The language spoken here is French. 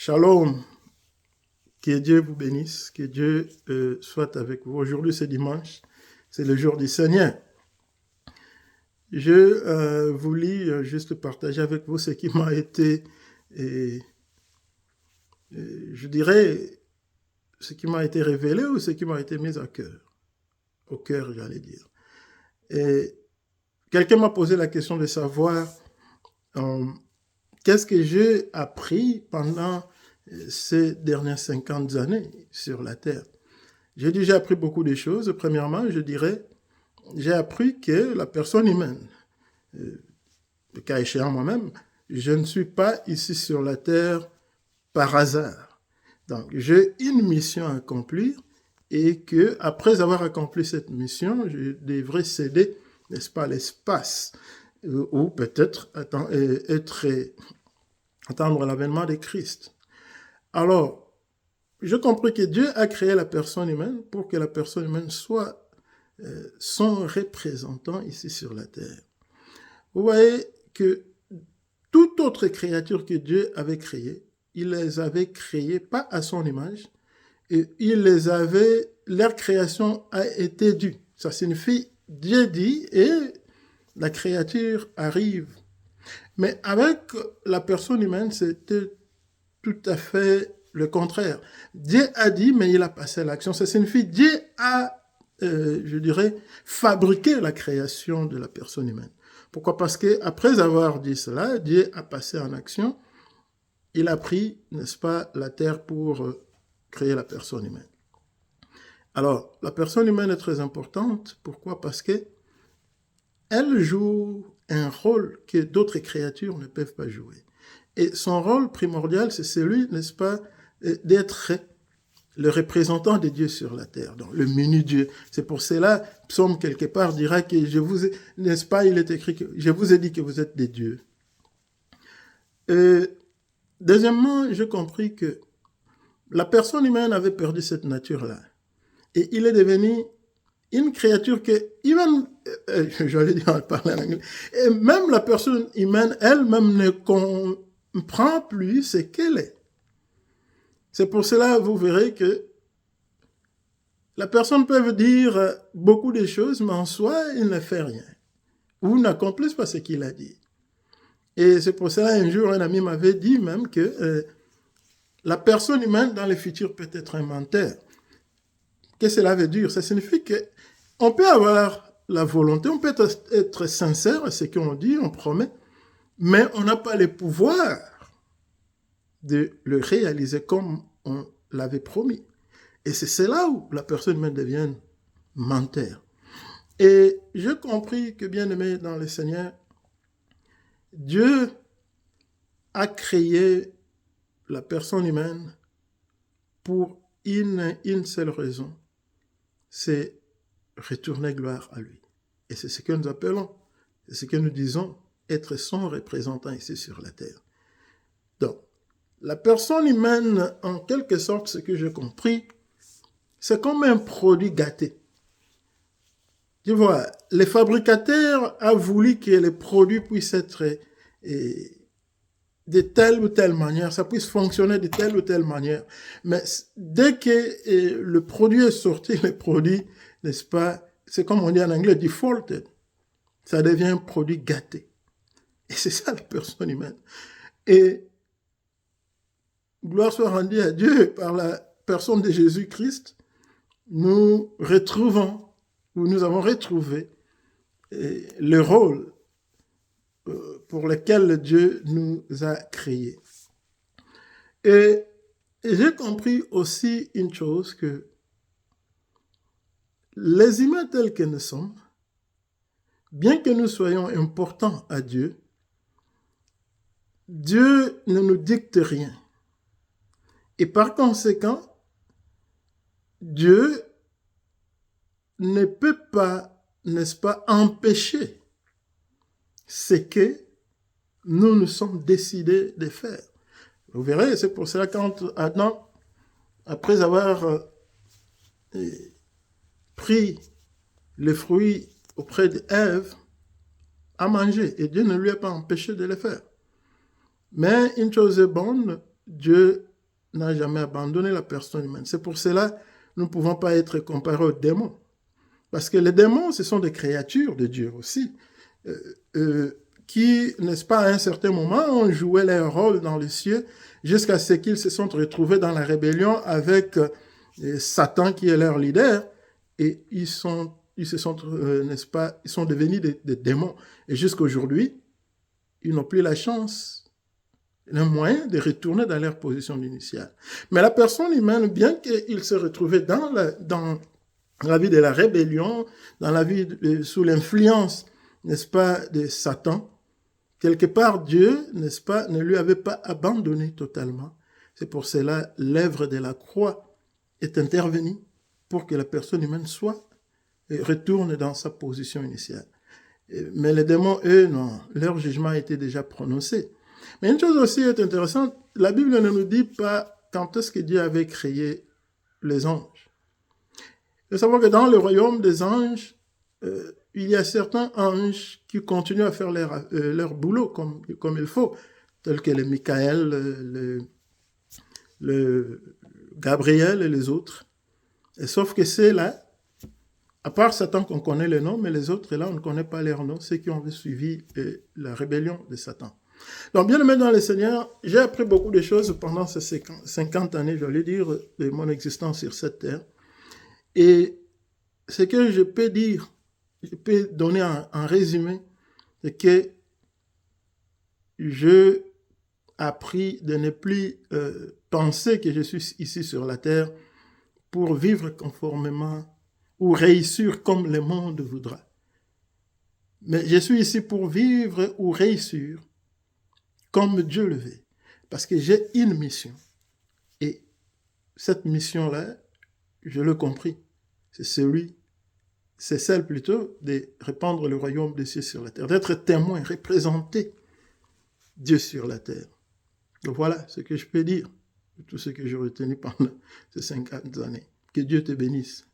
Shalom, que Dieu vous bénisse, que Dieu soit avec vous. Aujourd'hui, c'est dimanche, c'est le jour du Seigneur. Je vous lis, juste partager avec vous ce qui m'a été, je dirais, ce qui m'a été révélé ou ce qui m'a été mis à cœur, au cœur, j'allais dire. Et quelqu'un m'a posé la question de savoir qu'est-ce que j'ai appris pendant ces dernières 50 années sur la Terre. J'ai dit, j'ai appris beaucoup de choses. Premièrement, je dirais, j'ai appris que la personne humaine, le cas échéant moi-même, je ne suis pas ici sur la Terre par hasard. Donc, j'ai une mission à accomplir et que, après avoir accompli cette mission, je devrais céder, n'est-ce pas, l'espace ou peut-être attendre l'avènement de Christ. Alors, je compris que Dieu a créé la personne humaine pour que la personne humaine soit son représentant ici sur la terre. Vous voyez que toute autre créature que Dieu avait créée, il les avait créées pas à son image, et leur création a été due. Ça signifie Dieu dit et la créature arrive. Mais avec la personne humaine, c'était tout à fait le contraire. Dieu a dit, mais il a passé à l'action. Ça signifie Dieu a, je dirais, fabriqué la création de la personne humaine. Pourquoi? Parce qu'après avoir dit cela, Dieu a passé en action. Il a pris, n'est-ce pas, la terre pour créer la personne humaine. Alors, la personne humaine est très importante. Pourquoi? Parce qu'elle joue un rôle que d'autres créatures ne peuvent pas jouer. Et son rôle primordial, c'est celui, n'est-ce pas, d'être le représentant de Dieu sur la terre, donc le mini-Dieu. C'est pour cela, Psaume quelque part dira que je vous ai, n'est-ce pas, il est écrit que je vous ai dit que vous êtes des dieux. Deuxièmement, j'ai compris que la personne humaine avait perdu cette nature-là. Et il est devenu une créature que, even, j'allais dire, parler en anglais, et même la personne humaine elle-même ne comprend plus ce qu'elle est. C'est pour cela, vous verrez que la personne peut dire beaucoup de choses, mais en soi, il ne fait rien. Ou n'accomplisse pas ce qu'il a dit. Et c'est pour cela, un jour, un ami m'avait dit même que la personne humaine, dans le futur, peut être un menteur. Qu'est-ce que cela veut dire? Ça signifie qu'on peut avoir la volonté, on peut être sincère à ce qu'on dit, on promet, mais on n'a pas le pouvoir de le réaliser comme on l'avait promis. Et c'est là où la personne humaine devient menteur. Et j'ai compris que, bien aimé dans le Seigneur, Dieu a créé la personne humaine pour une seule raison, c'est retourner gloire à lui. Et c'est ce que nous appelons, c'est ce que nous disons, être son représentant ici sur la terre. Donc, la personne humaine, en quelque sorte, ce que j'ai compris, c'est comme un produit gâté. Tu vois, le fabricateur a voulu que les produits puissent être de telle ou telle manière, ça puisse fonctionner de telle ou telle manière. Mais dès que le produit est sorti, le produit, n'est-ce pas, c'est comme on dit en anglais, defaulted. Ça devient un produit gâté. Et c'est ça la personne humaine. Et gloire soit rendue à Dieu par la personne de Jésus-Christ, nous retrouvons, ou nous avons retrouvé le rôle pour lequel Dieu nous a créés. Et j'ai compris aussi une chose, que les humains tels que nous sommes, bien que nous soyons importants à Dieu, Dieu ne nous dicte rien. Et par conséquent, Dieu ne peut pas, n'est-ce pas, empêcher ce que nous nous sommes décidés de faire. Vous verrez, c'est pour cela quand Adam, après avoir pris le fruit auprès d'Ève, a mangé, et Dieu ne lui a pas empêché de le faire. Mais une chose est bonne, Dieu n'a jamais abandonné la personne humaine. C'est pour cela que nous ne pouvons pas être comparés aux démons. Parce que les démons, ce sont des créatures de Dieu aussi, qui, n'est-ce pas, à un certain moment, ont joué leur rôle dans les cieux jusqu'à ce qu'ils se sont retrouvés dans la rébellion avec Satan qui est leur leader, et ils sont n'est-ce pas, ils sont devenus des démons. Et jusqu'à aujourd'hui, ils n'ont plus la chance, le moyen de retourner dans leur position initiale. Mais la personne humaine, bien qu'il se retrouvait dans la vie de la rébellion, dans la vie sous l'influence, n'est-ce pas, de Satan, quelque part, Dieu, n'est-ce pas, ne lui avait pas abandonné totalement. C'est pour cela l'œuvre de la croix est intervenue pour que la personne humaine retourne dans sa position initiale. Mais les démons, eux, non, leur jugement a été déjà prononcé. Mais une chose aussi est intéressante, la Bible ne nous dit pas quand est-ce que Dieu avait créé les anges. Il faut savoir que dans le royaume des anges, il y a certains anges qui continuent à faire leur boulot comme il faut, tels que le Michael, le Gabriel et les autres. Et sauf que c'est là, à part Satan qu'on connaît les noms, mais les autres, là, on ne connaît pas leurs noms, ceux qui ont suivi la rébellion de Satan. Donc, bien aimé dans le Seigneur, j'ai appris beaucoup de choses pendant ces 50 années, j'allais dire, de mon existence sur cette terre. Et ce que je peux dire, je peux donner en résumé, c'est que j'ai appris de ne plus penser que je suis ici sur la terre pour vivre conformément ou réussir comme le monde voudra. Mais je suis ici pour vivre ou réussir comme Dieu le veut. Parce que j'ai une mission. Et cette mission-là, je l'ai compris. C'est celle plutôt de répandre le royaume des cieux sur la terre, d'être témoin, représenter Dieu sur la terre. Donc voilà ce que je peux dire de tout ce que j'ai retenu pendant ces 50 années. Que Dieu te bénisse.